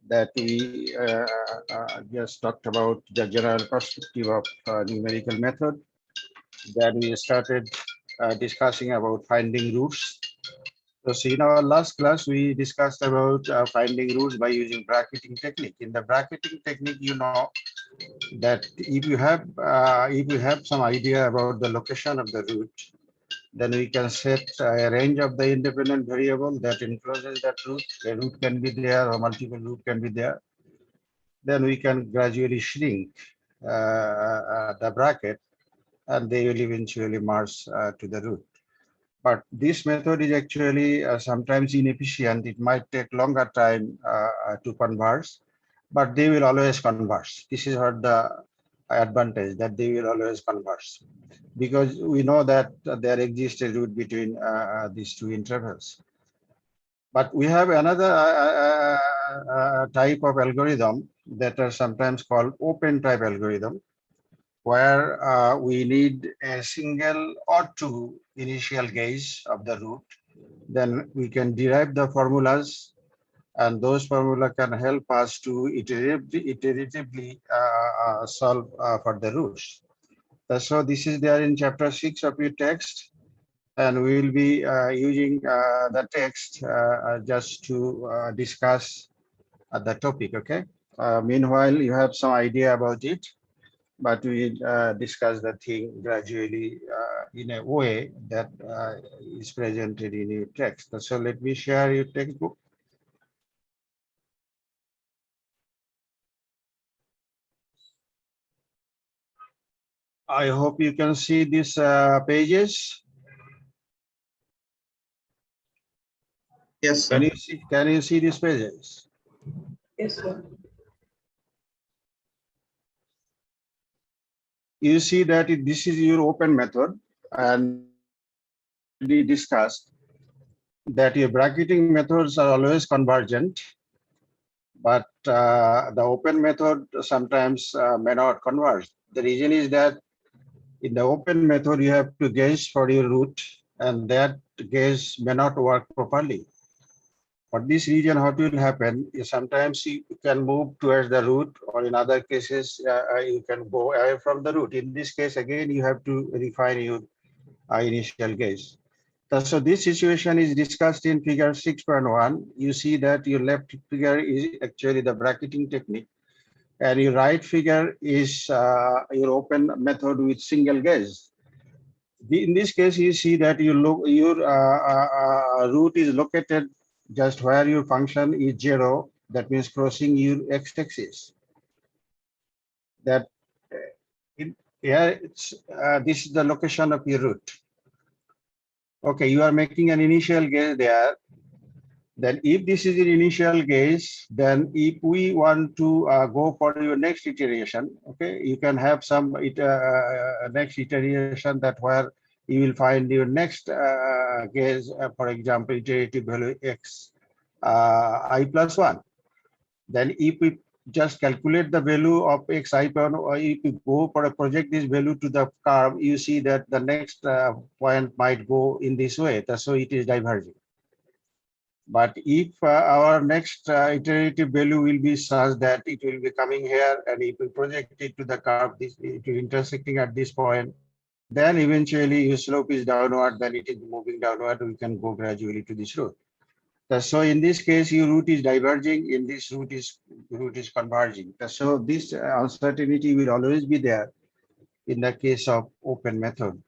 that we just talked about the general perspective of numerical method. Then we started discussing about finding roots. So see, in our last class, we discussed about finding roots by using bracketing technique. In the bracketing technique, you know that if you have some idea about the location of the root, then we can set a range of the independent variable that encloses that root. A root can be there or multiple root can be there. Then we can gradually shrink the bracket and they will eventually merge to the root. But this method is actually sometimes inefficient. It might take longer time to converse, but they will always converse. This is what the advantage, that they will always converse, because we know that there exists a root between these two intervals. But we have another type of algorithm that are sometimes called open type algorithm, where we need a single or two initial gauge of the root. Then we can derive the formulas, and those formula can help us to iteratively solve for the roots. So this is there in chapter 6 of your text, and we will be using the text just to discuss the topic, okay? Meanwhile, you have some idea about it, but we discuss the thing gradually in a way that is presented in your text. So let me share your textbook. I hope you can see these pages. Yes, Can sir. you see? Can you see these pages? Yes, sir. You see that this is your open method, and we already discussed that your bracketing methods are always convergent, but the open method sometimes may not converge. The reason is that in the open method, you have to guess for your root, and that guess may not work properly. For this reason, what will happen is sometimes you can move towards the root, or in other cases, you can go away from the root. In this case, again, you have to refine your initial guess. So this situation is discussed in figure 6.1. You see that your left figure is actually the bracketing technique, and your right figure is your open method with single guess. In this case, you see that your root is located just where your function is 0. That means crossing your x-axis. That here, this is the location of your root. Okay, you are making an initial guess there. Then if this is an initial guess, then if we want to go for your next iteration, okay, you can have some next iteration that where you will find your next guess, for example, iterative value x I plus 1. Then if we just calculate the value of x I plus 1, or if you go for a project this value to the curve, you see that the next point might go in this way. So it is diverging. But if our next iterative value will be such that it will be coming here, and if we project it to the curve, it will intersecting at this point, then eventually your slope is downward, then it is moving downward, we can go gradually to this root. So in this case, your root is diverging, in this root is converging. So this uncertainty will always be there in the case of open method.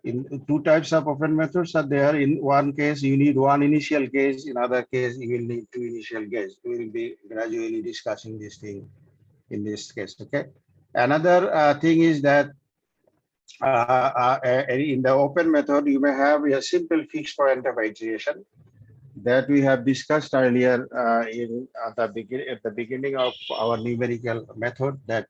In two types of open methods are there. In one case, you need one initial guess. In other case, you will need two initial guess. We will be gradually discussing this thing in this case. Okay. Another thing is that in the open method, you may have a simple fixed point of iteration that we have discussed earlier at the beginning of our numerical method. That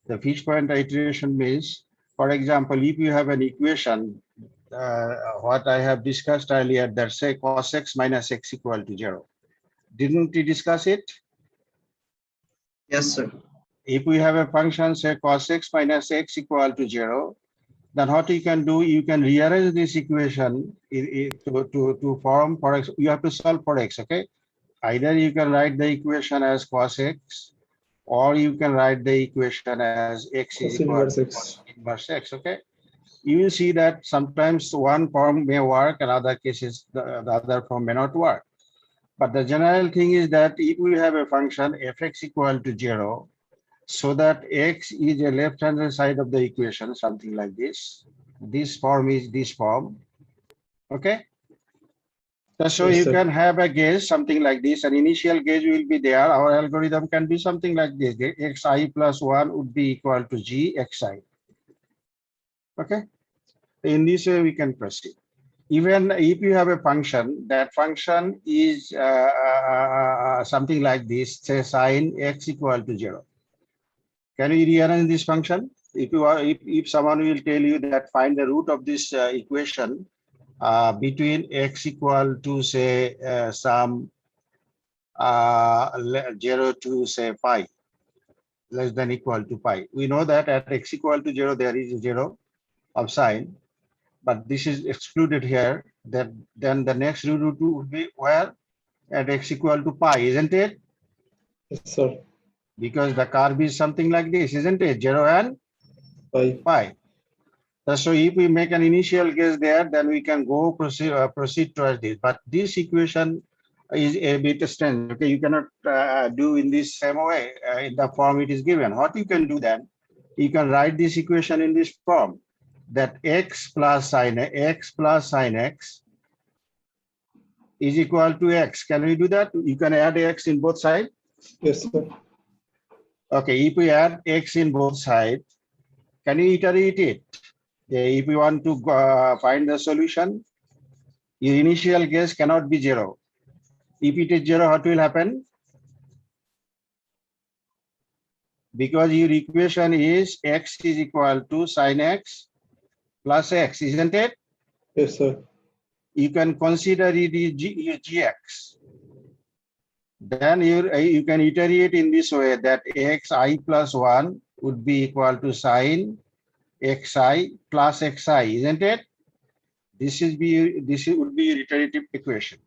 the fixed point iteration means, for example, if you have an equation, what I have discussed earlier, that say cos x minus x equal to 0. Didn't we discuss it? Yes, sir. If we have a function, say cos x minus x equal to 0, then what you can do, you can rearrange this equation to form for x. You have to solve for x, okay? Either you can write the equation as cos x, or you can write the equation as x is Cos equal inverse to x. cos inverse x. Okay. You will see that sometimes one form may work and other cases the other form may not work. But the general thing is that if we have a function fx equal to 0, so that x is a left-hand side of the equation, something like this. This form is this form. Okay. So Yes, you sir. can have a gauge, something like this. An initial gauge will be there. Our algorithm can be something like this. Xi plus 1 would be equal to g xi. Okay. In this way, we can proceed. Even if you have a function, that function is something like this, say sine x equal to 0. Can we rearrange this function? If you are, if someone will tell you that find the root of this equation between x equal to say some 0 to say pi, less than equal to pi. We know that at x equal to 0, there is a 0 of sine, but this is excluded here. That then the next root would be where at x equal to pi, isn't it? Yes, sir. Because the curve is something like this, isn't it? 0 and Pi. pi. So if we make an initial guess there, then we can go proceed towards this. But this equation is a bit strange. Okay, you cannot do in this same way in the form it is given. What you can do then, you can write this equation in this form, that x plus sine x is equal to x. Can we do that? You can add x in both sides. Yes, sir. Okay, if we add x in both sides, can you iterate it? If we want to find the solution, your initial guess cannot be 0. If it is 0, what will happen? Because your equation is x is equal to sine x plus x, isn't it? Yes, sir. You can consider it is gx. Then you can iterate in this way that xi plus 1 would be equal to sine xi plus xi, isn't it? This would be your iterative equation.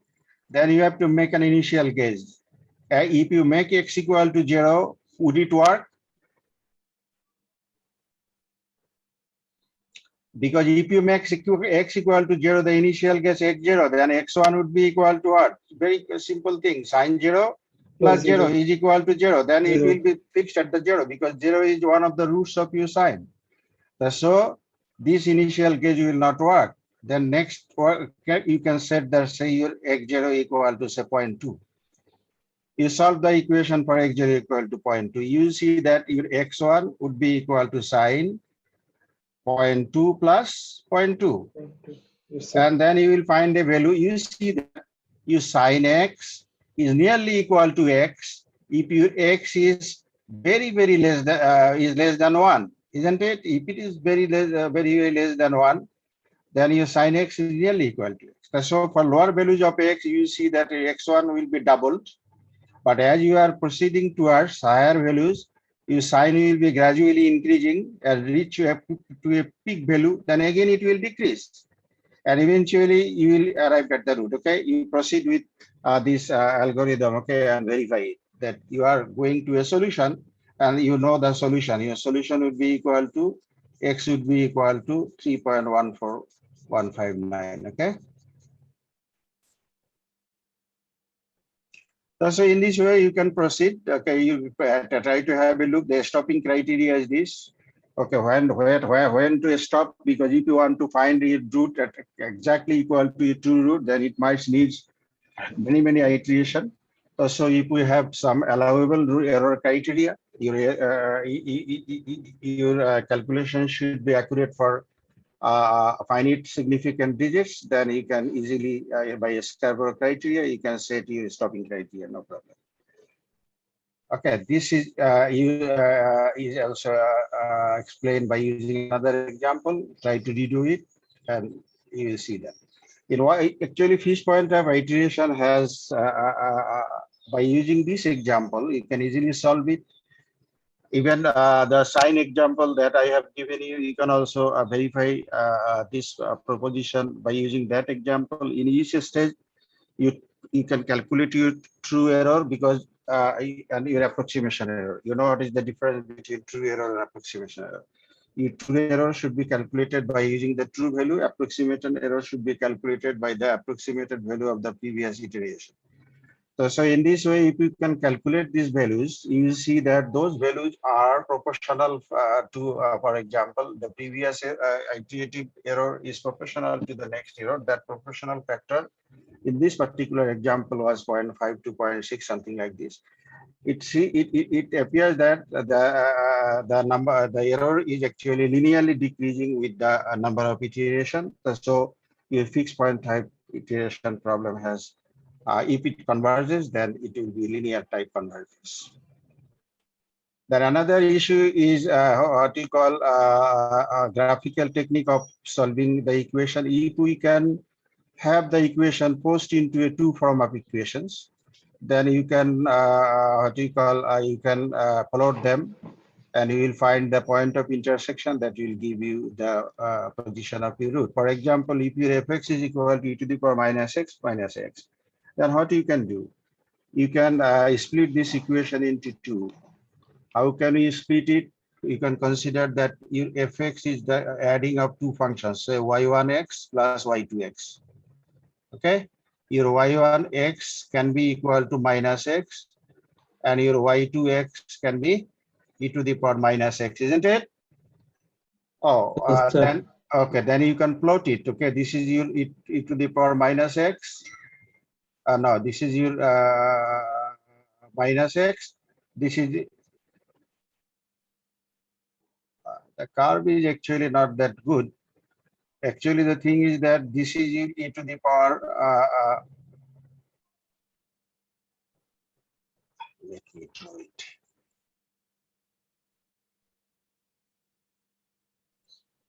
Then you have to make an initial guess. If you make x equal to 0, would it work? Because if you make x equal to 0, the initial guess x0, then x1 would be equal to what? Very simple thing. Sine 0 plus 0 is equal to 0. Then it will be fixed at the 0 because 0 is one of the roots of your sine. So this initial gauge will not work. Then next you can set that say your x0 equal to say 0.2. You solve the equation for x0 equal to 0.2. You see that your x1 would be equal to sine 0.2 plus 0.2. Yes, sir. And then you will find a value. You see that your sine x is nearly equal to x if your x is very less than 1, isn't it? If it is very less than 1, then your sine x is nearly equal to x. So for lower values of x, you see that x1 will be doubled. But as you are proceeding towards higher values, your sine will be gradually increasing and reach to a peak value. Then again it will decrease, and eventually you will arrive at the root. Okay, you proceed with this algorithm. Okay, and verify it, that you are going to a solution, and you know the solution. Your solution would be equal to x would be equal to 3.14159. Okay. So in this way, you can proceed. Okay, you try to have a look. The stopping criteria is this. Okay, when to stop? Because if you want to find a root at exactly equal to a true root, then it might needs many iteration. So if we have some allowable error criteria, your calculation should be accurate for finite significant digits, then you can easily, by a Scarborough criteria, you can set your stopping criteria, no problem. Okay, this is also explained by using another example. Try to redo it, and you will see that. Actually, fish point of iteration has, by using this example, you can easily solve it. Even the sine example that I have given you, you can also verify this proposition by using that example. In each stage, you you can calculate your true error because and your approximation error. You know what is the difference between true error and approximation error? Your true error should be calculated by using the true value. Approximation error should be calculated by the approximated value of the previous iteration. So in this way, if you can calculate these values, you will see that those values are proportional to, for example, the previous iterative error is proportional to the next error. That proportional factor in this particular example was 0.5 to 0.6, something like this. It appears that the error is actually linearly decreasing with the number of iteration. So your fixed point type iteration problem has, if it converges, then it will be linear type convergence. Then another issue is what we call a graphical technique of solving the equation. If we can have the equation post into a two form of equations, then you can what you call you can plot them, and you will find the point of intersection that will give you the position of your root. For example, if your fx is equal to e to the power minus x, then what you can do? You can split this equation into two. How can you split it? You can consider that your fx is the adding of two functions, say y1x plus y2x. Okay, your y1x can be equal to minus x, and your y2x can be e to the power minus x, isn't it? Oh, Yes, sir. then okay, then you can plot it. Okay, this is your e to the power minus x. No, this is your minus x. This is the curve is actually not that good. Actually, the thing is that this is your e to the power. Let me draw it.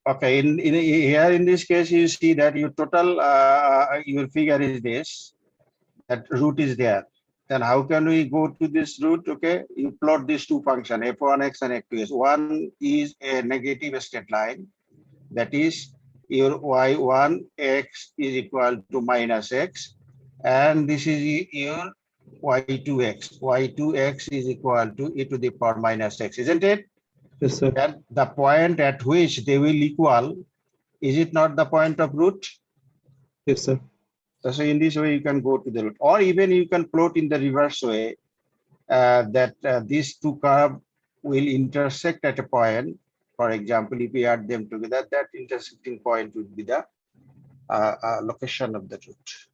Okay, in here in this case, you see that your total your figure is this. That root is there. Then how can we go to this root? Okay, you plot these two functions, f1x and f2x. One is a negative straight line. That is your y1x is equal to minus x. And this is your y2x. y2x is equal to e to the power minus x, isn't it? Yes, sir. And the point at which they will equal, is it not the point of root? Yes, sir. So in this way, you can go to the root, or even you can plot in the reverse way that these two curves will intersect at a point. For example, if we add them together, that intersecting point would be the location of the root.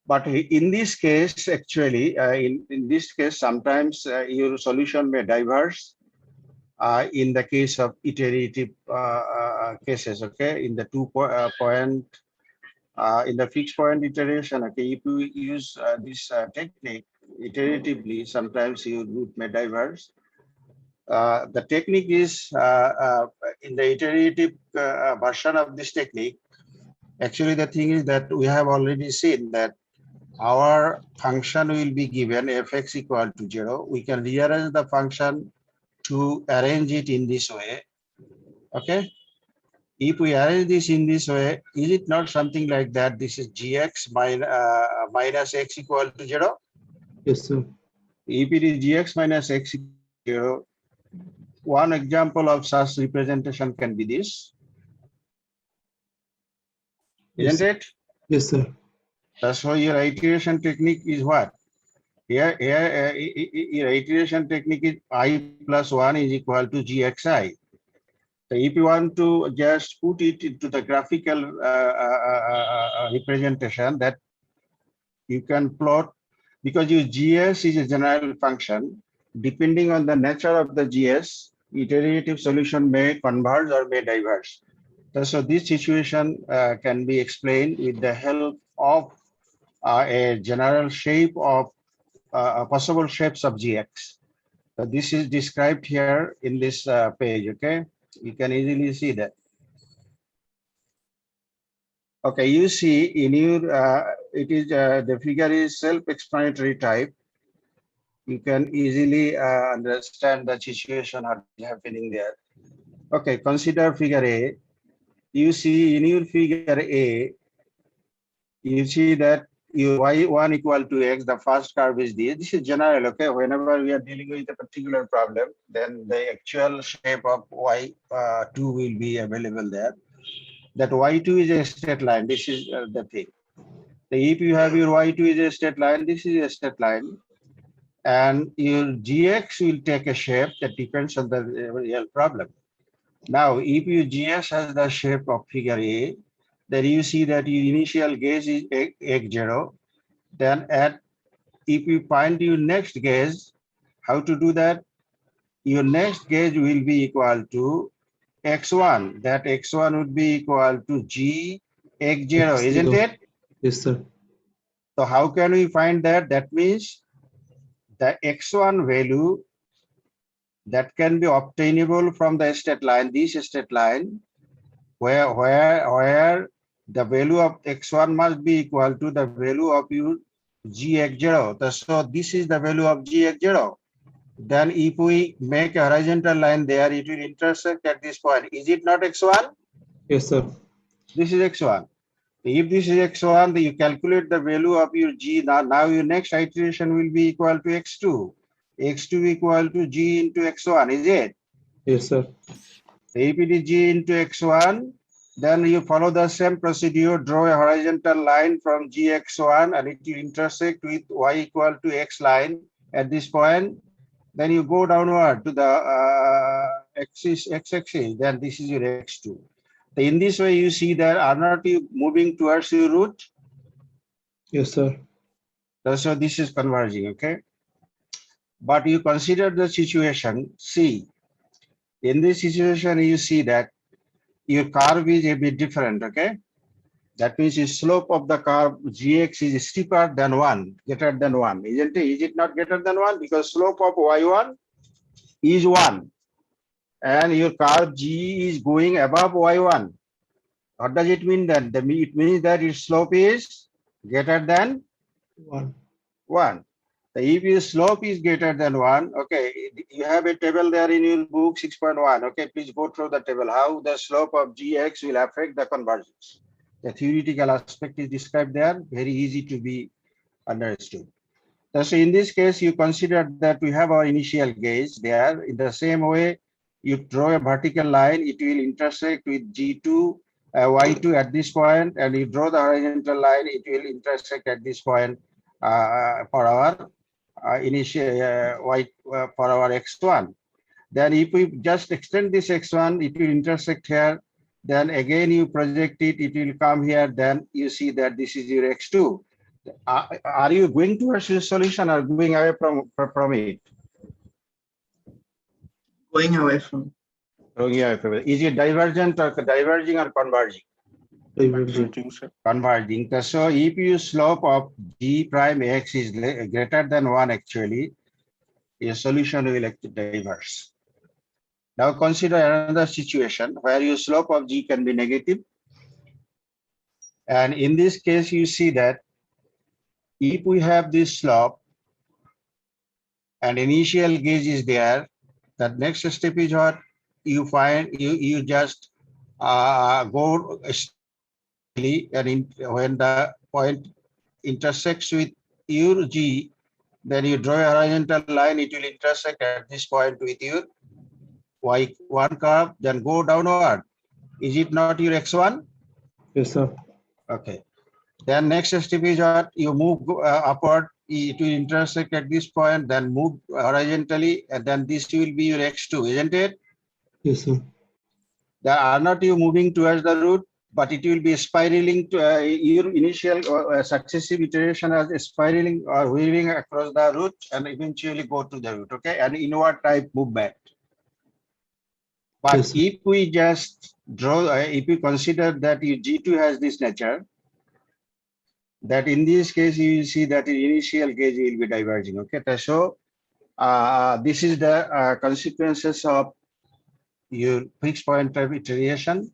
But in this case, actually, in this case, sometimes your solution may diverge. In the case of iterative cases, okay, in the point, in the fixed point iteration, okay, if you use this technique iteratively, sometimes your root may diverge. The technique is in the iterative version of this technique. Actually, the thing is that we have already seen that our function will be given fx equal to 0. We can rearrange the function to arrange it in this way. Okay. If we arrange this in this way, is it not something like that? This is gx minus x equal to 0. Yes, sir. If it is gx minus x equal to 0, one example of such representation can be this. Yes, Isn't it? Yes, sir. That's why your iteration technique is what? Here, your iteration technique is I plus 1 is equal to gxi. So if you want to just put it into the graphical representation, that you can plot, because your GS is a general function. Depending on the nature of the GS, iterative solution may converge or may diverge. So this situation can be explained with the help of a general shape of possible shapes of GX. So this is described here in this page, okay? You can easily see that. Okay, you see in your, it is the figure is self-explanatory type. You can easily understand the situation happening there. Okay, consider figure A. You see in your figure A, you see that you y1 equal to x, the first curve is this. This is general, okay? Whenever we are dealing with a particular problem, then the actual shape of y2 will be available there. That y2 is a straight line. This is the thing. So if you have your y2 is a straight line, this is a straight line. And your gx will take a shape that depends on the real problem. Now, if your GS has the shape of figure A, then you see that your initial gauge is x0. Then if you find your next gauge, how to do that? Your next gauge will be equal to x1. That x1 would be equal to g x0, isn't it? Yes, sir. So how can we find that? That means the x1 value that can be obtainable from the straight line, this straight line, where the value of x1 must be equal to the value of your gx0. So this is the value of gx0. Then if we make a horizontal line there, it will intersect at this point. Is it not x1? Yes, sir. This is x1. If this is x1, then you calculate the value of your g. Now your next iteration will be equal to x2. x2 equal to g into x1, is it? Yes, sir. If it is g into x1, then you follow the same procedure, draw a horizontal line from gx1 and it will intersect with y equal to x line at this point. Then you go downward to the x-axis, then this is your x2. In this way, you see that are not you moving towards your root? Yes, sir. So this is converging, okay? But you consider the situation, see, in this situation, you see that your curve is a bit different, okay? That means the slope of the curve gx is steeper than 1, greater than 1, isn't it? Is it not greater than 1? Because slope of y1 is 1 and your curve g is going above y1. What does it mean then? It means that its slope is greater than 1. 1. So if your slope is greater than 1, okay, you have a table there in your book 6.1. Okay, please go through the table, how the slope of gx will affect the convergence. The theoretical aspect is described there, very easy to be understood. So in this case, you consider that we have our initial gauge there. In the same way, you draw a vertical line, it will intersect with G2, Y2 at this point, and you draw the horizontal line, it will intersect at this point for our initial for our X1. Then if we just extend this X1, it will intersect here. Then again, you project it, it will come here. Then you see that this is your X2. Are you going towards your solution or going away from it? Going away from. Going away from it. Is it divergent or diverging or converging? Diverging. Converging. So if your slope of g prime x is greater than 1 actually, your solution will diverge. Now consider another situation where your slope of g can be negative. And in this case, you see that if we have this slope and initial gauge is there, the next step is what you find, you just go and when the point intersects with your g, then you draw a horizontal line, it will intersect at this point with your y1 curve, then go downward. Is it not your x1? Yes, sir. Okay. Then next step is what you move upward, it will intersect at this point, then move horizontally, and then this will be your x2, isn't it? Yes, sir. There are not you moving towards the root, but it will be spiraling to your initial successive iteration as spiraling or weaving across the root and eventually go to the root, okay? An inward type movement. But Yes, sir. if we just draw, if we consider that your G2 has this nature, that in this case, you see that the initial gauge will be diverging, okay? So this is the consequences of your fixed point type iteration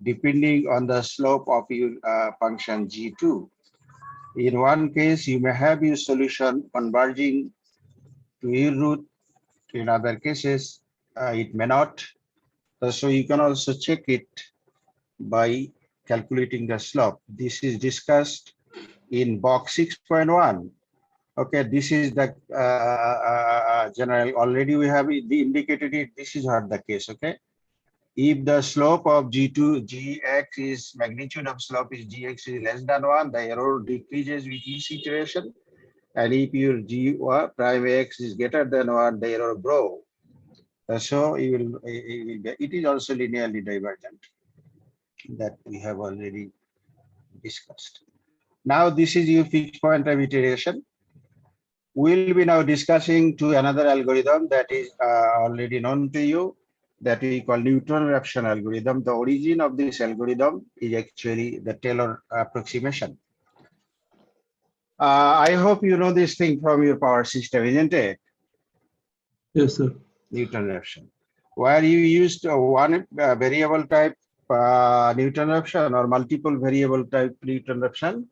depending on the slope of your function G2. In one case, you may have your solution converging to your root. In other cases, it may not. So you can also check it by calculating the slope. This is discussed in box 6.1. Okay, this is the general. Already we have indicated it. This is not the case. Okay, if the slope of G2, Gx is magnitude of slope is Gx is less than 1, the error decreases with each iteration. And if your G prime x is greater than 1, the error grow. So it is also linearly divergent that we have already discussed. Now this is your fixed point of iteration. We'll be now discussing to another algorithm that is already known to you, that we call Newton-Raphson algorithm. The origin of this algorithm is actually the Taylor approximation. I hope you know this thing from your power system, isn't it? Yes, sir. Newton-Raphson, where you used one variable type Newton-Raphson or multiple variable type Newton-Raphson.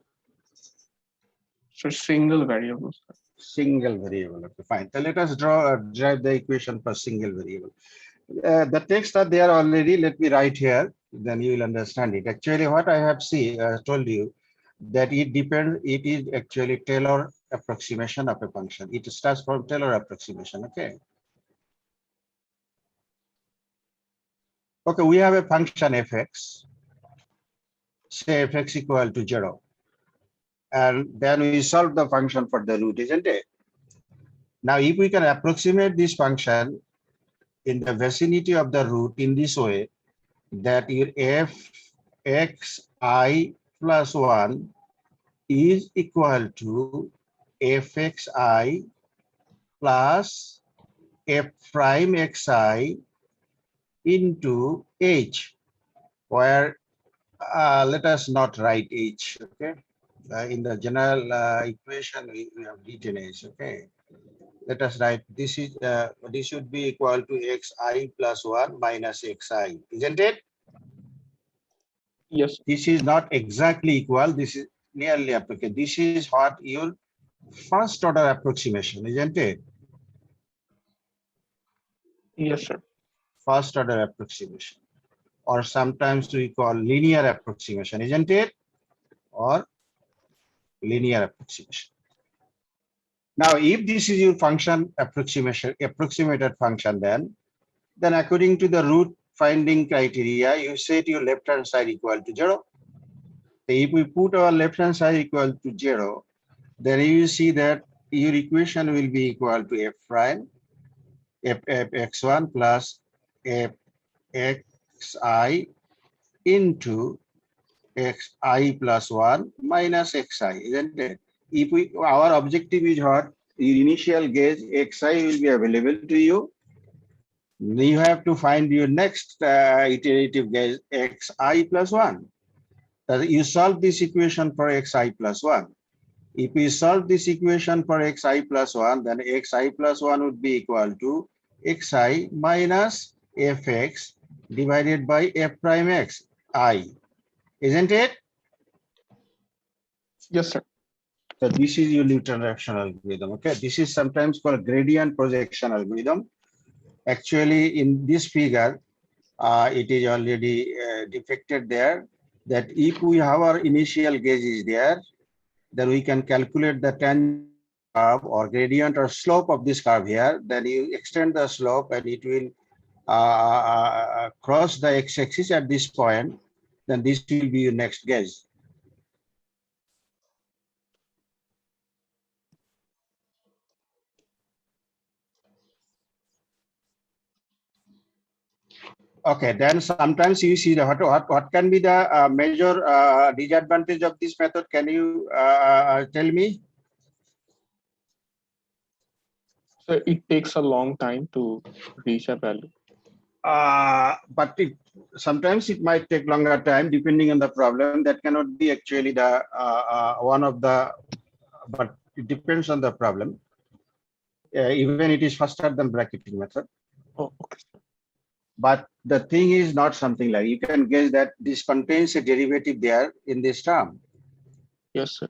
So single variable. Single variable. Okay, fine. So let us drive the equation for single variable. The text are there already. Let me write here. Then you will understand it. Actually, what I have told you that it depends. It is actually Taylor approximation of a function. It starts from Taylor approximation. Okay. Okay, we have a function fx. Say fx equal to 0. And then we solve the function for the root, isn't it? Now, if we can approximate this function in the vicinity of the root in this way, that your fxi plus 1 is equal to fxi plus f prime xi into h, where let us not write h, okay? In the general equation, we have written h, okay? Let us write this is this should be equal to xi plus 1 minus xi, isn't it? Yes. This is not exactly equal. This is nearly applicable. This is what your first order approximation, isn't it? Yes, sir. First order approximation, or sometimes we call linear approximation, isn't it? Or linear approximation. Now, if this is your function approximation, approximated function, then according to the root finding criteria, you set your left hand side equal to 0. If we put our left hand side equal to 0, then you see that your equation will be equal to f prime fx1 plus fxi into xi plus 1 minus xi, isn't it? If our objective is what? Your initial gauge xi will be available to you. You have to find your next iterative gauge xi plus 1. You solve this equation for xi plus 1. If we solve this equation for xi plus 1, then xi plus 1 would be equal to xi minus fx divided by f prime x I, isn't it? Yes, sir. So this is your Newton-Raphson algorithm. Okay, this is sometimes called gradient projection algorithm. Actually, in this figure, it is already depicted there that if we have our initial gauge is there, then we can calculate the tangent curve or gradient or slope of this curve here. Then you extend the slope and it will cross the x-axis at this point. Then this will be your next gauge. Okay, then sometimes you see the what can be the major disadvantage of this method? Can you tell me? So it takes a long time to reach a value. But sometimes it might take longer time depending on the problem. That cannot be actually the one of the, but it depends on the problem. Even it is faster than bracketing method. Oh, okay. But the thing is not something like you can guess that this contains a derivative there in this term. Yes, sir.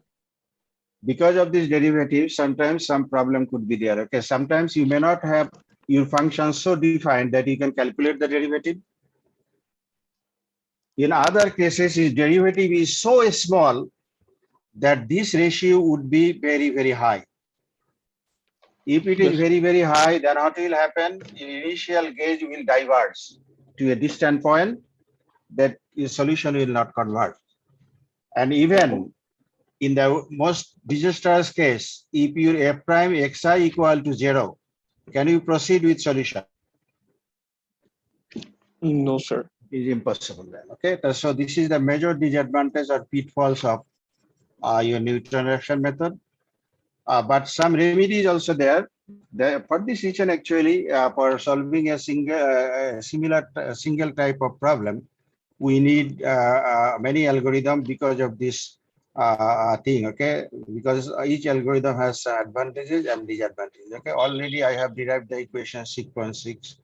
Because of this derivative, sometimes some problem could be there. Okay, sometimes you may not have your function so defined that you can calculate the derivative. In other cases, his derivative is so small that this ratio would be very, very high. If it is Yes. very, very high, then what will happen? Initial gauge will diverge to a distant point that your solution will not converge. And even in the most disastrous case, if your f prime xi equal to 0, can you proceed with solution? No, sir. Is impossible then. Okay, so this is the major disadvantage or pitfalls of your Newton Raphson method. But some remedies also there. For this reason, actually, for solving a single type of problem, we need many algorithms because of this thing. Okay, because each algorithm has advantages and disadvantages. Okay, already I have derived the equation 6.6.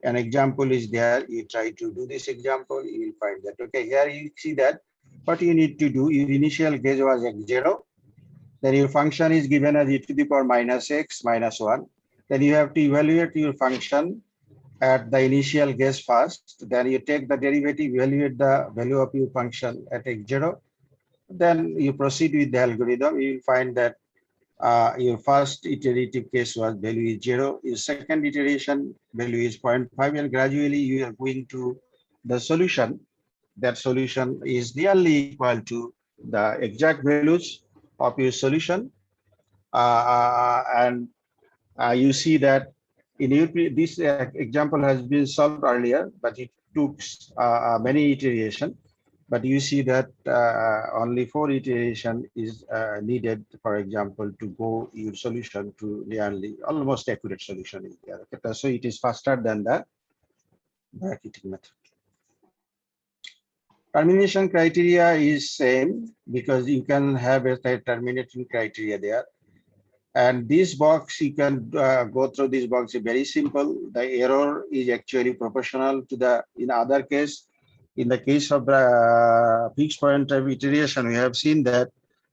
An example is there. You try to do this example, you will find that. Okay, here you see that what you need to do. Your initial gauge was x0. Then your function is given as e to the power minus x minus 1. Then you have to evaluate your function at the initial gauge first. Then you take the derivative, evaluate the value of your function at x0. Then you proceed with the algorithm. You will find that your first iterative case was value is 0. Your second iteration value is 0.5, and gradually you are going to the solution. That solution is nearly equal to the exact values of your solution. And you see that in this example has been solved earlier, but it took many iterations. But you see that only 4 iteration is needed, for example, to go your solution to nearly almost accurate solution is there. Okay, so it is faster than the bracketing method. Termination criteria is same because you can have a terminating criteria there. And this box, you can go through this box, is very simple. The error is actually proportional to the, in other case, in the case of the fixed point type iteration, we have seen that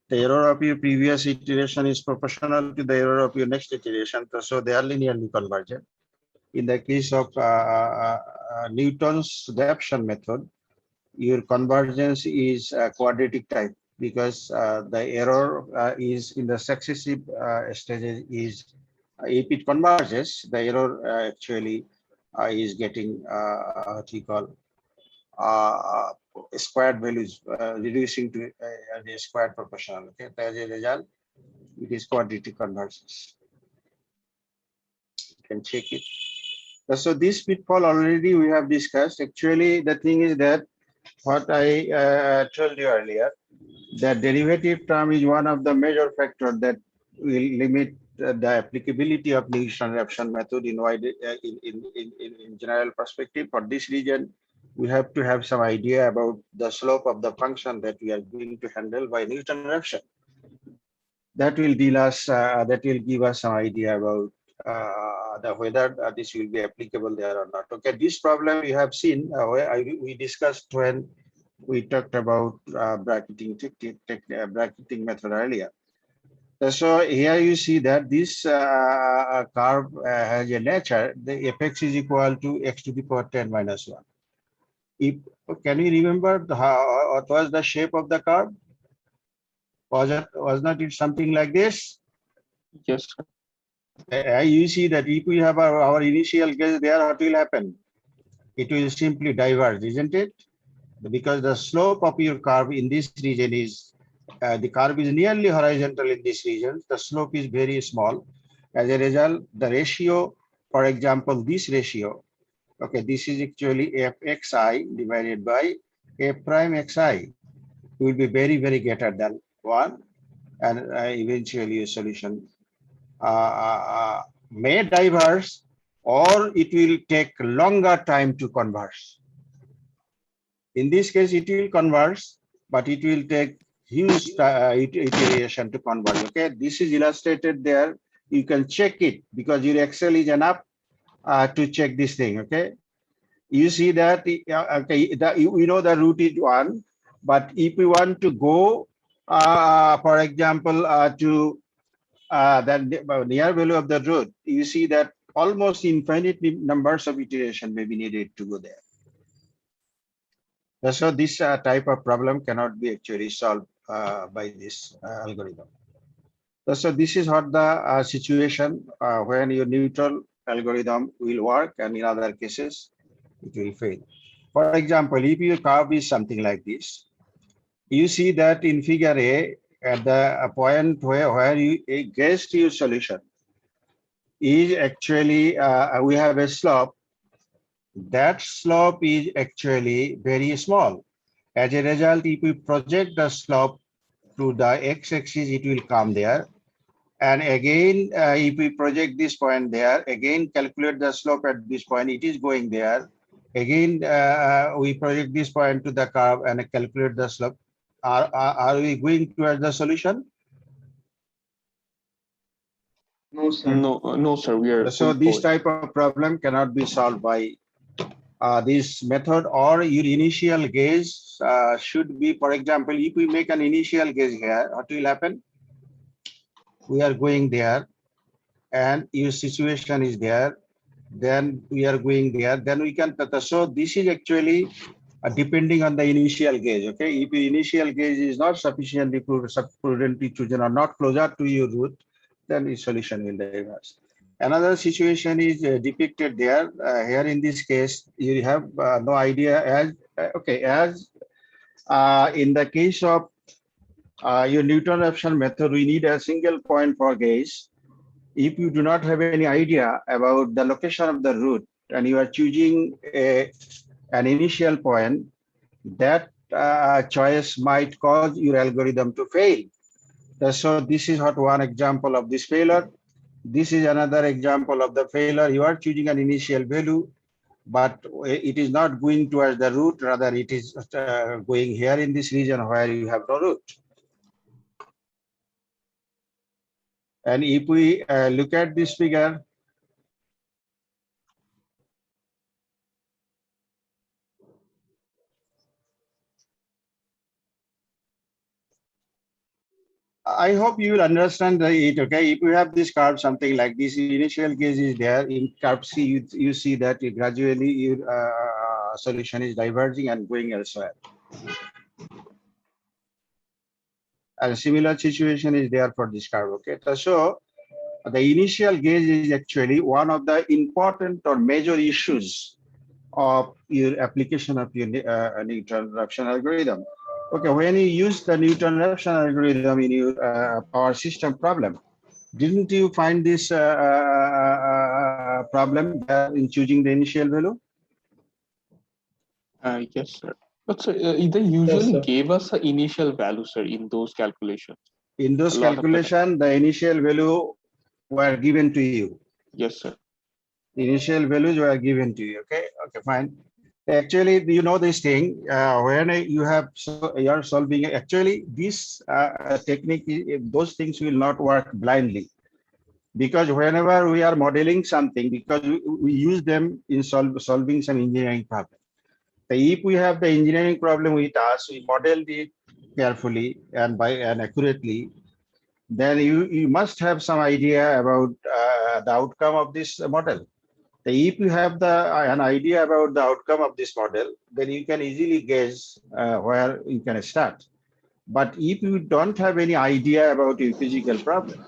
the error of your previous iteration is proportional to the error of your next iteration. So they are linearly convergent. In the case of Newton's Raphson method, your convergence is quadratic type because the error is in the successive stages is if it converges, the error actually is getting what you call squared values reducing to the squared proportional. Okay, as a result, it is quadratic convergence. You can check it. So this pitfall already we have discussed. Actually, the thing is that what I told you earlier, that derivative term is one of the major factors that will limit the applicability of Newton-Raphson method in wide in general perspective. For this reason, we have to have some idea about the slope of the function that we are going to handle by Newton-Raphson. That will deal us. That will give us some idea about the whether this will be applicable there or not. Okay, this problem you have seen. We discussed when we talked about bracketing bracketing method earlier. So here you see that this curve has a nature. The fx is equal to x to the power 10 minus 1. If can you remember what was the shape of the curve? Was not it something like this? Yes, sir. You see that if we have our initial gauge there, what will happen? It will simply diverge, isn't it? Because the slope of your curve in this region is, the curve is nearly horizontal in this region. The slope is very small. As a result, the ratio, for example, this ratio, okay, this is actually fxi divided by f prime xi will be very, very greater than 1. And eventually a solution may diverge or it will take longer time to converge. In this case, it will converge, but it will take huge iteration to converge. Okay, this is illustrated there. You can check it because your Excel is enough to check this thing. Okay, you see that okay, we know the root is 1, but if we want to go, for example, to the near value of the root, you see that almost infinite numbers of iteration may be needed to go there. So this type of problem cannot be actually solved by this algorithm. So this is what the situation when your neutral algorithm will work, and in other cases it will fail. For example, if your curve is something like this, you see that in figure A, at the point where you guessed your solution is actually, we have a slope. That slope is actually very small. As a result, if we project the slope to the x-axis, it will come there. And again, if we project this point there, again calculate the slope at this point, it is going there. Again, we project this point to the curve and calculate the slope. Are we going towards the solution? No, sir. No, sir. We are So going this forward. type of problem cannot be solved by this method, or your initial gaze should be, for example, if we make an initial gaze here, what will happen? We are going there and your situation is there, then we are going there, then we can, so this is actually depending on the initial gauge. Okay, if the initial gauge is not sufficiently prudently chosen or not closer to your root, then the solution will diverge. Another situation is depicted there. Here in this case, you have no idea as okay, as in the case of your Newton-Raphson method, we need a single point for gauge. If you do not have any idea about the location of the root and you are choosing an initial point, that choice might cause your algorithm to fail. So this is what one example of this failure. This is another example of the failure. You are choosing an initial value, but it is not going towards the root, rather it is going here in this region where you have no root. And if we look at this figure, I hope you will understand it. Okay, if you have this curve, something like this, initial gauge is there. In curve C, you see that gradually your solution is diverging and going elsewhere. And similar situation is there for this curve. Okay, so the initial gauge is actually one of the important or major issues of your application of your Newton-Raphson algorithm. Okay, when you use the Newton-Raphson algorithm in your power system problem, didn't you find this problem in choosing the initial value? Yes, sir. But sir, they usually sir. gave us an initial value, sir, in those calculations. In those A lot of the time. calculations, the initial value were given to you. Yes, sir. The initial values were given to you. Okay, okay, fine. Actually, you know this thing when you are solving. Actually, this technique, those things will not work blindly, because whenever we are modeling something, because we use them in solving some engineering problem. So if we have the engineering problem with us, we modeled it carefully and accurately, then you must have some idea about the outcome of this model. So if you have an idea about the outcome of this model, then you can easily guess where you can start. But if you don't have any idea about your physical problem,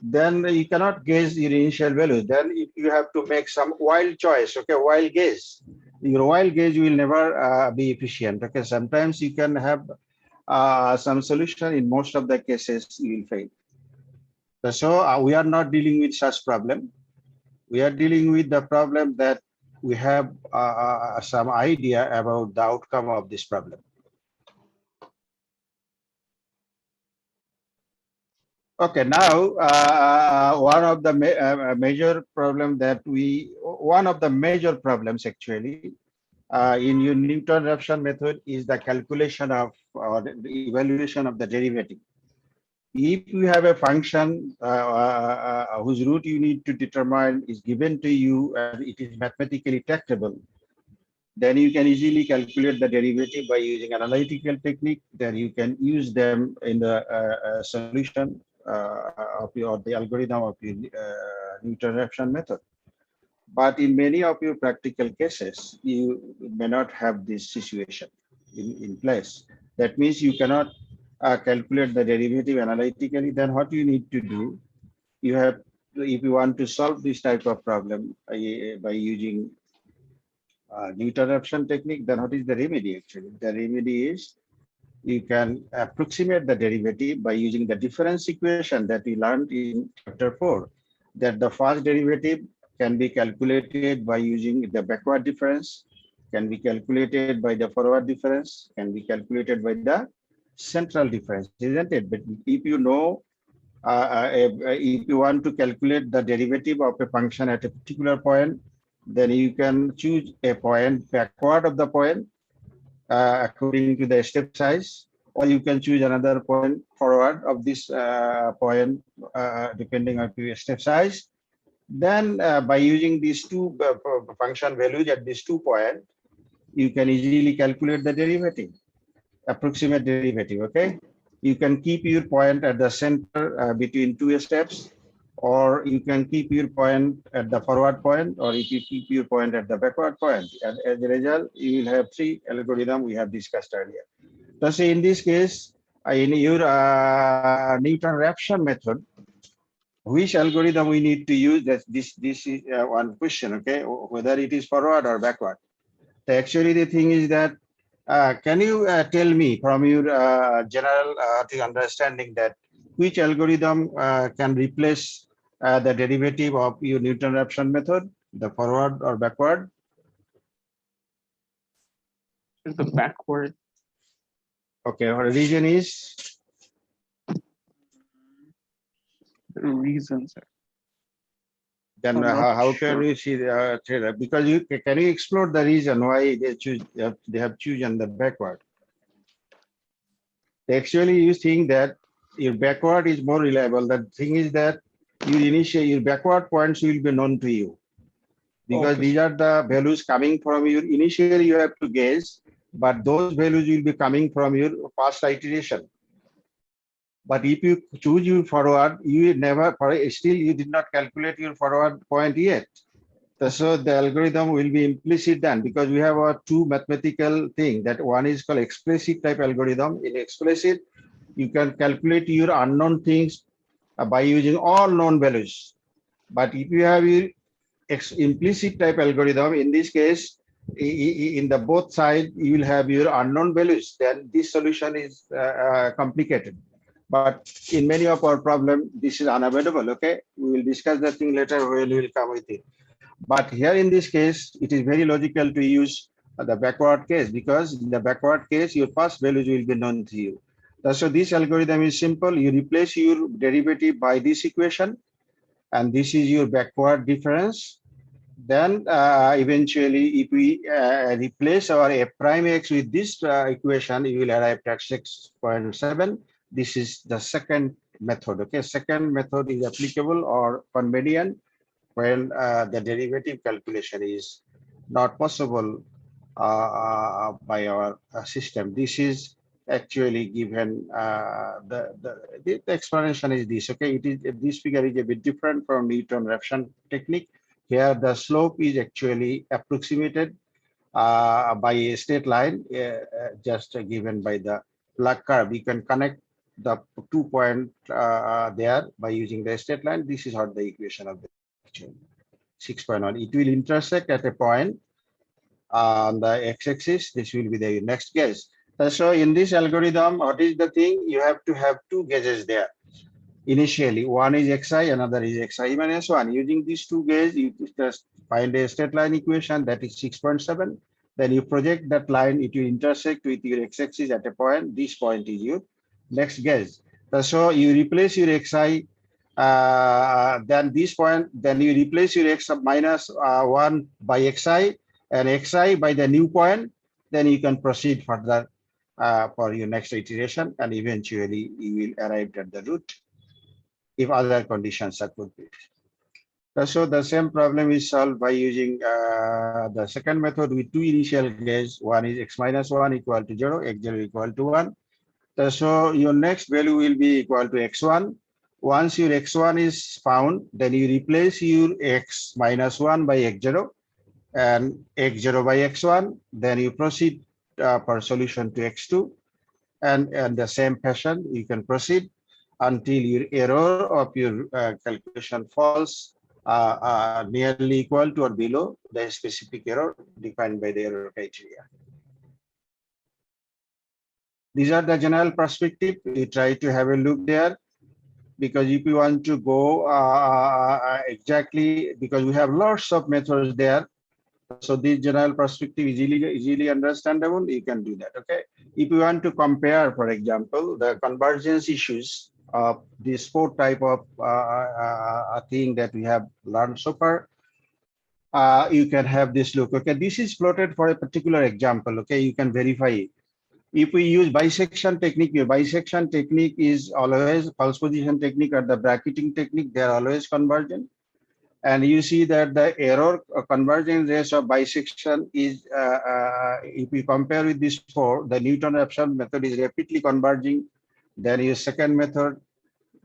then you cannot guess your initial value. Then you have to make some wild choice, okay, wild guess. Your wild guess will never be efficient. Okay, sometimes you can have some solution. In most of the cases, you will fail. So we are not dealing with such problem. We are dealing with the problem that we have some idea about the outcome of this problem. Okay, now one of the major problem that one of the major problems actually in your Newton-Raphson method is the calculation of or the evaluation of the derivative. If you have a function whose root you need to determine is given to you and it is mathematically tractable, then you can easily calculate the derivative by using analytical technique. Then you can use them in the solution of the algorithm of your Newton-Raphson method. But in many of your practical cases, you may not have this situation in place. That means you cannot calculate the derivative analytically, then what you need to do, you have, if you want to solve this type of problem by using Newton-Raphson technique, then what is the remedy actually? The remedy is you can approximate the derivative by using the difference equation that we learned in chapter 4, that the first derivative can be calculated by using the backward difference, can be calculated by the forward difference, can be calculated by the central difference, isn't it? But if you know, if you want to calculate the derivative of a function at a particular point, then you can choose a point backward of the point according to the step size, or you can choose another point forward of this point depending on your step size. Then by using these two function values at these 2 points, you can easily calculate the derivative, approximate derivative, okay? You can keep your point at the center between 2 steps, or you can keep your point at the forward point, or if you keep your point at the backward point. And as a result, you will have 3 algorithms we have discussed earlier. So say in this case, in your Newton-Raphson method, which algorithm we need to use? That this is one question, okay? Whether it is forward or backward. So actually, the thing is that can you tell me from your general understanding that which algorithm can replace the derivative of your Newton-Raphson method, the forward or backward? Is the backward. Okay, our reason is Reasons. then I'm not how can sure. we see the because you can you explore the reason why they choose they have chosen the backward? Actually, you think that your backward is more reliable. The thing is that your backward points will be known to you, because Okay. these are the values coming from your initially you have to guess, but those values will be coming from your past iteration. But if you choose your forward, you never still you did not calculate your forward point yet. So the algorithm will be implicit then, because we have a 2 mathematical thing, that one is called explicit type algorithm. In explicit, you can calculate your unknown things by using all known values. But if you have your implicit type algorithm, in this case, in the both sides, you will have your unknown values. Then this solution is complicated. But in many of our problems, this is unavoidable. Okay, we will discuss that thing later when we will come with it. But here in this case, it is very logical to use the backward case, because in the backward case, your past values will be known to you. So this algorithm is simple. You replace your derivative by this equation, and this is your backward difference. Then eventually, if we replace our f prime x with this equation, you will arrive at 6.7. This is the second method. Okay, second method is applicable or convenient when the derivative calculation is not possible by our system. This is actually given the explanation is this. Okay, it is this figure is a bit different from Newton-Raphson technique. Here the slope is actually approximated by a straight line, just given by the Planck curve. You can connect the 2 points there by using the straight line. This is how the equation of the actual 6.1. It will intersect at a point on the x-axis. This will be the next gauge. So in this algorithm, what is the thing? You have to have 2 gauges there. Initially, one is xi, another is xi minus 1. Using these 2 gauges, you just find a straight line equation that is 6.7. Then you project that line, it will intersect with your x-axis at a point. This point is your next gauge. So you replace your xi, then this point, then you replace your x minus 1 by xi, and xi by the new point. Then you can proceed further for your next iteration, and eventually you will arrive at the root if other conditions are fulfilled. So the same problem is solved by using the second method with 2 initial gauges. One is x minus 1 equal to 0, x0 equal to 1. So your next value will be equal to x1. Once your x1 is found, then you replace your x minus 1 by x0 and x0 by x1. Then you proceed for solution to x2. and the same fashion you can proceed until your error of your calculation falls nearly equal to or below the specific error defined by the error criteria. These are the general perspective. You try to have a look there, because if you want to go exactly, because we have lots of methods there. So this general perspective is easily understandable. You can do that. Okay. If you want to compare, for example, the convergence issues of these 4 type of thing that we have learned so far, you can have this look. Okay, this is plotted for a particular example. Okay, you can verify it. If we use bisection technique, your bisection technique is always false position technique or the bracketing technique. They are always convergent. And you see that the error convergence rate of bisection is, if we compare with this 4, the Newton-Raphson method is rapidly converging. Then your second method,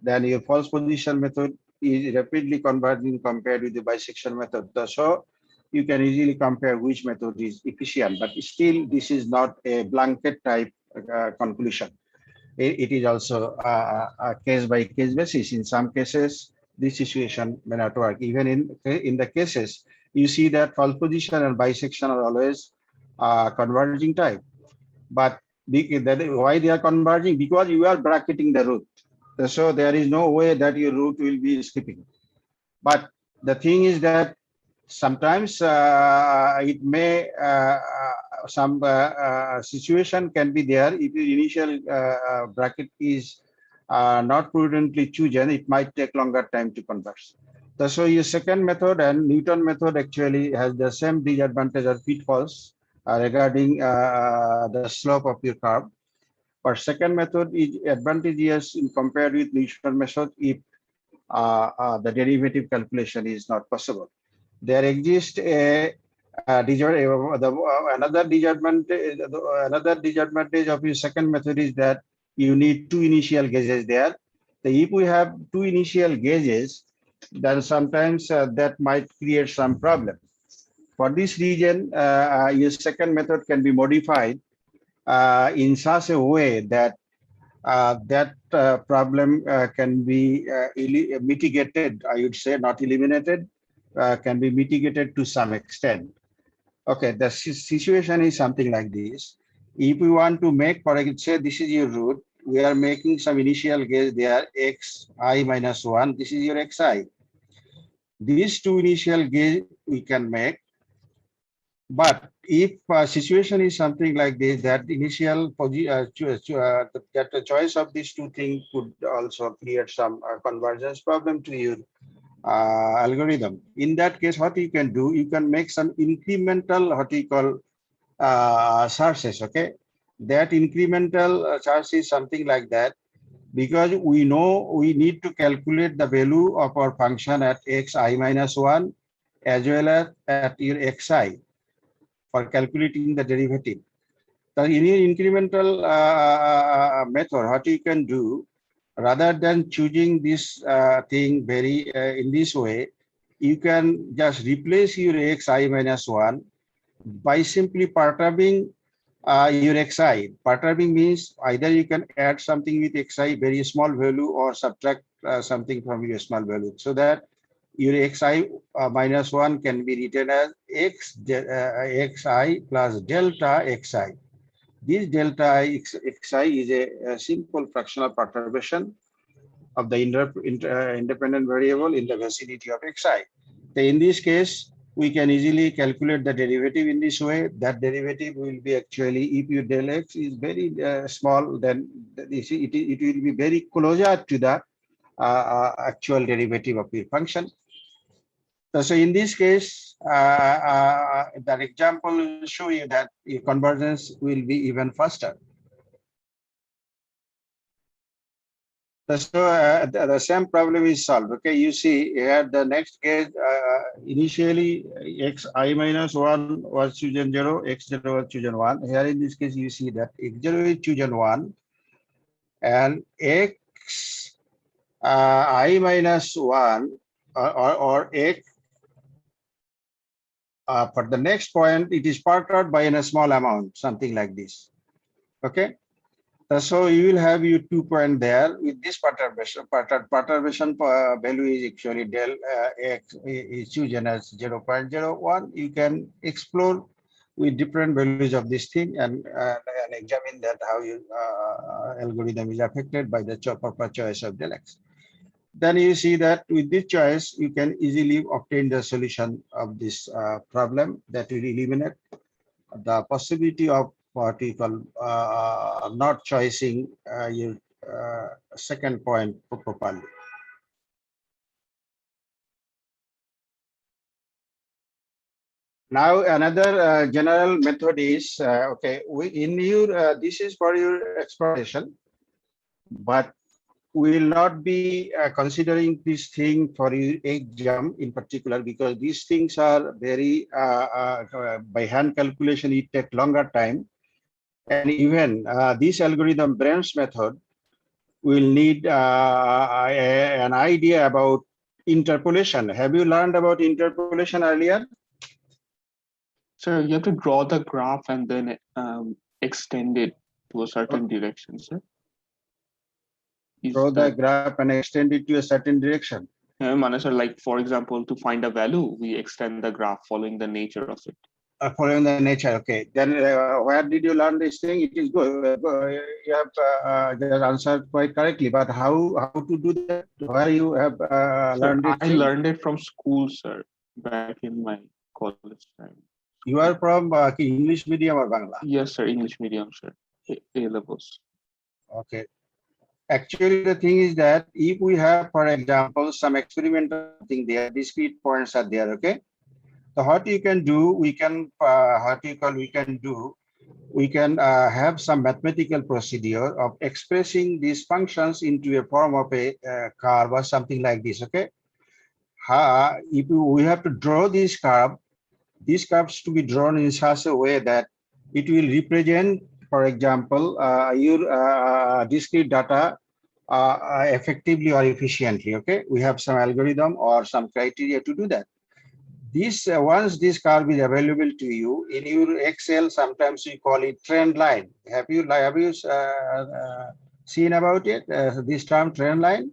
then your false position method is rapidly converging compared with the bisection method. So you can easily compare which method is efficient, but still this is not a blanket type conclusion. It is also a case by case basis. In some cases, this situation may not work. Even in the cases, you see that false position and bisection are always converging type. But why they are converging? Because you are bracketing the root. So there is no way that your root will be skipping. But the thing is that sometimes it may some situation can be there. If your initial bracket is not prudently chosen, it might take longer time to converge. So your second method and Newton method actually has the same disadvantage or pitfalls regarding the slope of your curve. But second method is advantageous in compared with Newton method if the derivative calculation is not possible. There exists another disadvantage of your second method is that you need 2 initial gauges there. So if we have 2 initial gauges, then sometimes that might create some problem. For this reason, your second method can be modified in such a way that that problem can be mitigated, I would say, not eliminated, can be mitigated to some extent. Okay, the situation is something like this. If we want to make, for example, say this is your root, we are making some initial gauge there, xi minus 1, this is your xi. These 2 initial gauge we can make. But if situation is something like this, that initial that the choice of these 2 things could also create some convergence problem to your algorithm. In that case, what you can do, you can make some incremental, what we call sources. Okay, that incremental source is something like that, because we know we need to calculate the value of our function at xi minus 1 as well as at your xi for calculating the derivative. So in your incremental method, what you can do, rather than choosing this thing very in this way, you can just replace your xi minus 1 by simply perturbing your xi. Perturbing means either you can add something with xi, very small value, or subtract something from your small value, so that your xi minus 1 can be written as xi plus delta xi. This delta xi is a simple fractional perturbation of the independent variable in the vicinity of xi. So in this case, we can easily calculate the derivative in this way. That derivative will be actually, if your del x is very small, then it will be very closer to the actual derivative of your function. So in this case, that example will show you that the convergence will be even faster. So the same problem is solved. Okay, you see here the next case, initially xi minus 1 was chosen 0, x0 was chosen 1. Here in this case, you see that x0 is chosen 1 and x I minus 1 or x for the next point, it is perturbed by a small amount, something like this. Okay. So you will have your 2 point there with this perturbation value is actually del x is chosen as 0.01. You can explore with different values of this thing and examine that how your algorithm is affected by the proper choice of del x. Then you see that with this choice, you can easily obtain the solution of this problem that will eliminate the possibility of what you call not choosing your second point properly. Now another general method is okay. In your this is for your exploration, but we will not be considering this thing for your exam in particular because these things are very by hand calculation. It takes longer time. And even this algorithm branch method will need an idea about interpolation. Have you learned about interpolation earlier? So you have to draw the graph and then extend it to a certain direction, sir. Draw the graph and extend it to a certain direction. Sir, like for example, to find a value, we extend the graph following the nature of it. Following the nature, okay. Then where did you learn this thing? It is good. You have just answered quite correctly. But how to do that? Where you have learned it? I learned it from school, sir, back in my college time. You are from English medium or Bangla? Yes, sir, English medium, sir. A levels. Okay. Actually, the thing is that if we have, for example, some experimental thing there, discrete points are there, okay? So what you can do, we can have some mathematical procedure of expressing these functions into a form of a curve or something like this, okay? We have to draw this curve, these curves to be drawn in such a way that it will represent, for example, your discrete data effectively or efficiently, okay? We have some algorithm or some criteria to do that. This once this curve is available to you in your Excel, sometimes we call it trend line. Have you seen about it? This term trend line.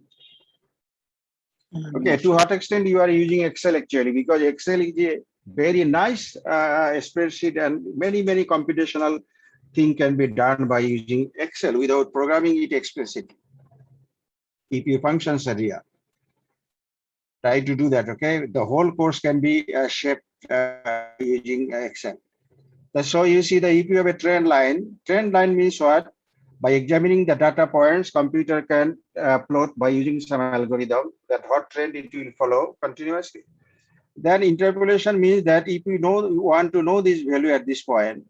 Okay, to what extent you are using Excel actually? Because Excel is a very nice spreadsheet, and many computational thing can be done by using Excel without programming it explicitly. If your functions are here. Try to do that, okay? The whole course can be shaped using Excel. So you see that if you have a trend line means what? By examining the data points, computer can plot by using some algorithm that what trend it will follow continuously. Then interpolation means that if you want to know this value at this point,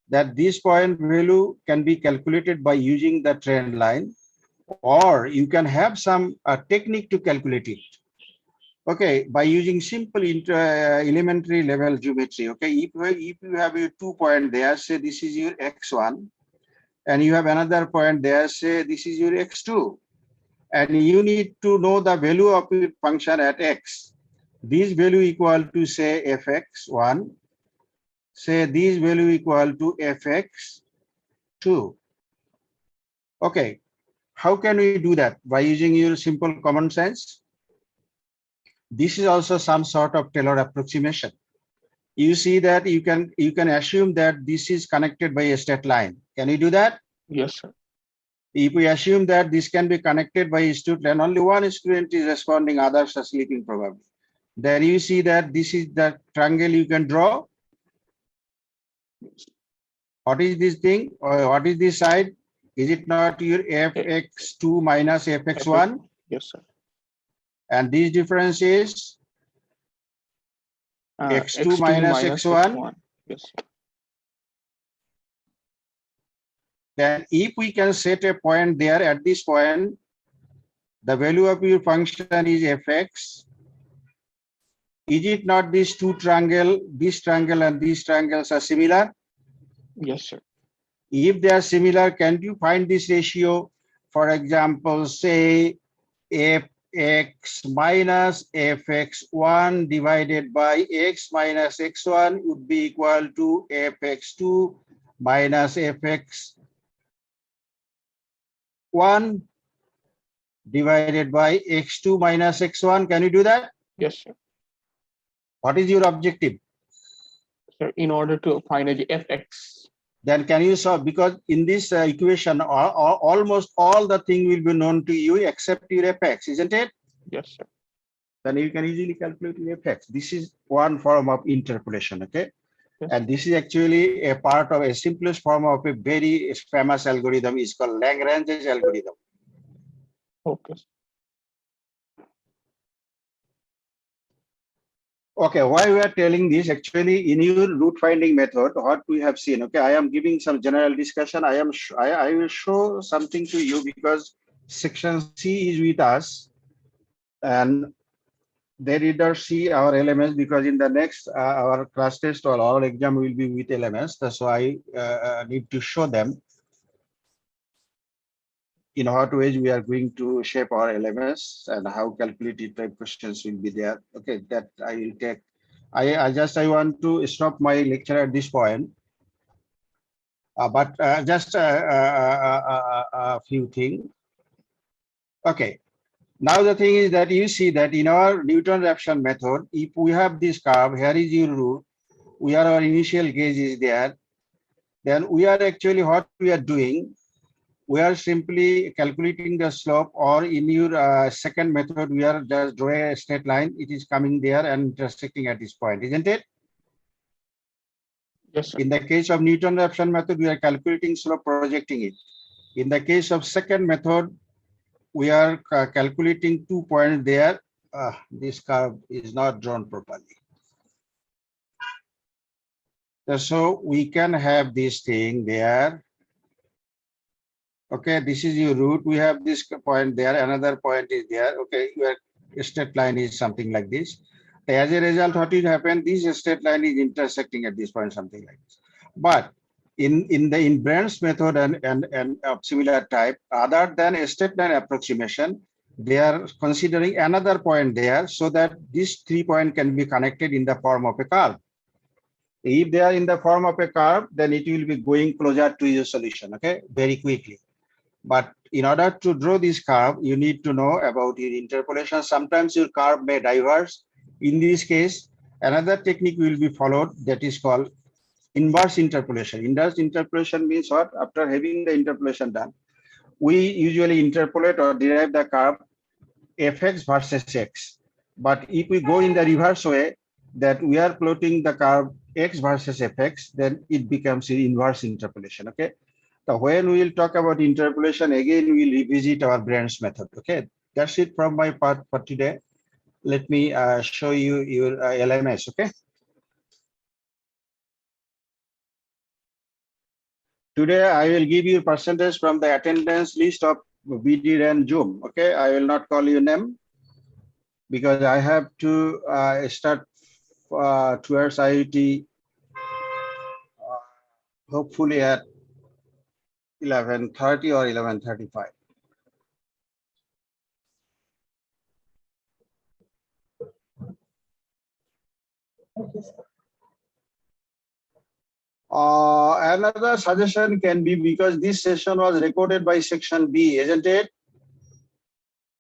that this point value can be calculated by using the trend line, or you can have some technique to calculate it. Okay, by using simple elementary level geometry. Okay, if you have your 2 point there, say this is your x1, and you have another point there, say this is your x2, and you need to know the value of your function at x. This value equal to say fx1, say this value equal to fx2. Okay, how can we do that? By using your simple common sense. This is also some sort of Taylor approximation. You see that you can assume that this is connected by a straight line. Can you do that? Yes, sir. If we assume that this can be connected by a straight line, only one student is responding, others are sleeping probably. Then you see that this is the triangle you can draw. What is this thing? Or what is this side? Is it not your fx2 minus fx1? Yes, sir. And this difference is x2 minus x1. Yes, sir. Then if we can set a point there at this point, the value of your function is fx. Is it not these two triangle, this triangle and these triangles are similar? Yes, sir. If they are similar, can you find this ratio? For example, say fx minus fx1 divided by x minus x1 would be equal to fx2 minus fx x1 divided by x2 minus x1. Can you do that? Yes, sir. What is your objective? Sir, in order to find the fx. Then can you solve, because in this equation, almost all the thing will be known to you except your fx, isn't it? Yes, sir. Then you can easily calculate your fx. This is one form of interpolation, okay? Yes. And this is actually a part of a simplest form of a very famous algorithm is called Lagrange's algorithm. Okay. Okay, why we are telling this, actually in your root finding method, what we have seen, okay, I am giving some general discussion. I will show something to you because section C is with us and they did not see our LMS because in the next our class test or our exam will be with LMS. That's why I need to show them in what ways we are going to shape our LMS and how calculated type questions will be there. Okay, that I will take. I want to stop my lecture at this point. But just a few things. Okay. Now the thing is that you see that in our Newton-Raphson method, if we have this curve, here is your root, we are our initial gauge is there, then we are actually what we are doing, we are simply calculating the slope, or in your second method, we are just drawing a straight line. It is coming there and intersecting at this point, isn't it? Yes, sir. In the case of Newton-Raphson method, we are calculating slope, projecting it. In the case of second method, we are calculating 2 points there. This curve is not drawn properly. So we can have this thing there. Okay, this is your root. We have this point there. Another point is there. Okay, your straight line is something like this. As a result, what will happen? This straight line is intersecting at this point, something like this. But in Brand's method and of similar type, other than a straight line approximation, they are considering another point there so that these 3 points can be connected in the form of a curve. If they are in the form of a curve, then it will be going closer to your solution, okay, very quickly. But in order to draw this curve, you need to know about your interpolation. Sometimes your curve may diverge. In this case, another technique will be followed that is called inverse interpolation. Inverse interpolation means what? After having the interpolation done, we usually interpolate or derive the curve fx versus x. But if we go in the reverse way, that we are plotting the curve x versus fx, then it becomes the inverse interpolation, okay? So when we will talk about interpolation, again, we will revisit our Brand's method, okay? That's it from my part for today. Let me show you your LMS, okay? Today, I will give you percentage from the attendance list of BD and Zoom, okay? I will not call your name because I have to start towards IIT hopefully at 11:30 or 11:35. Another suggestion can be, because this session was recorded by section B, isn't it?